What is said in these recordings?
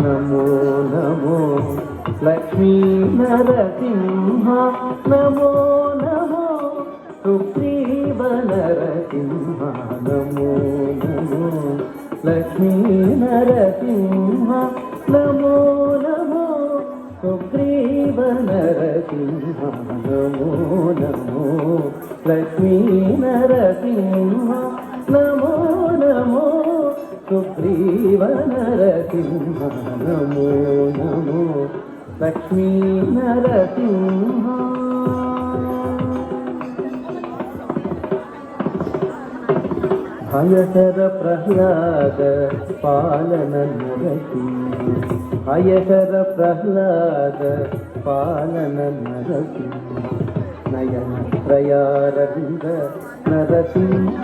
నమో నమో లక్ష్మీ నరసింహ నమో నమో సుగ్రీవ నరసింహ నమో నమో లక్ష్మీ నరసింహ నమో నమో సుగ్రీవ నరసింహ నమో నమో లక్ష్మీ నరసింహ నమో నమో సుగ్రీవ నరసింహ నమో నమో లక్ష్మీ నరసింహ. భయకర ప్రహ్లాద పాలన నరసింహ భయకర ప్రహ్లాద పాలన నరసింహ నయన త్రయారవింద నరసింహ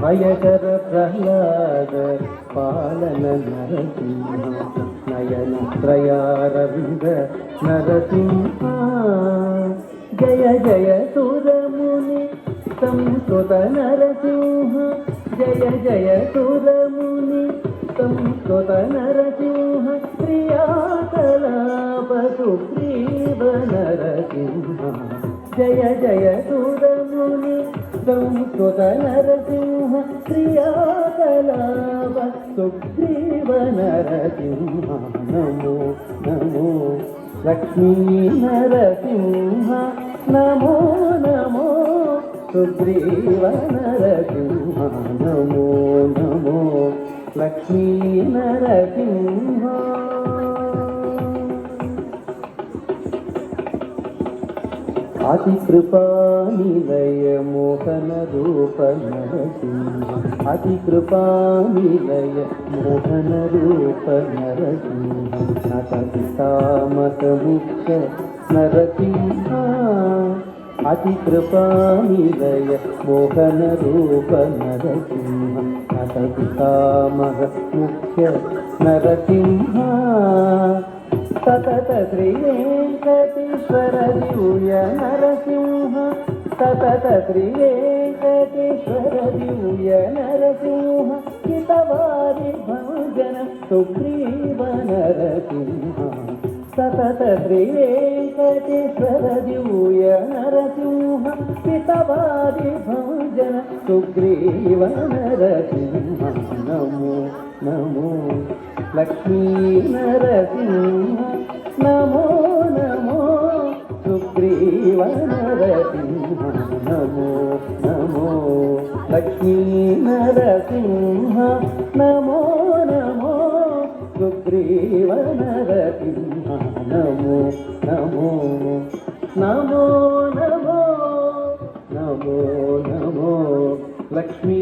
భయకర ప్రహ్లాద పాలన నరసింహ నయన త్రయారవింద నరసింహ జయ జయ సురముని సంస్కృత నరసింహ జయ జయ సురముని సంస్కృత నరసింహ ప్రియాకలాప సుగ్రీవ నరసింహ జయ జయ సురముని సంస్కృత నరసింహ ప్రియాకలాప సుగ్రీవ నరసింహ నమో నమో లక్ష్మీ నరసింహ నమో నమో సుగ్రీవ నరసింహ నమో నమో లక్ష్మీ నరసింహ. అతి కృపానిలయ మోహన రూప నరసింహ అతి కృపానిలయ మోహన రూప నరసింహ నటపితామక ముఖ్య నరసింహ అతి కృపానిలయ మోహన రూప నరసింహ నటపితామక ముఖ్య నరసింహ సతత శ్రీ వెంకటేశ్వర దివ్య నరసింహ సతత శ్రీ వెంకటేశ్వర దివ్య నరసింహ హితవారి భంజన సుగ్రీవ నరసింహ సతత శ్రీ వెంకటేశ్వర దివ్య నరసింహ హితవారి భంజన సుగ్రీవ నరసింహ నమో నమో లక్ష్మీ నరసింహ నమో నమో సుగ్రీవ నరసింహ నమో నమో లక్ష్మీ నరసింహ నమో నమో సుగ్రీవ నరసింహ నమో నమో నమో నమో నమో నమో లక్ష్మీ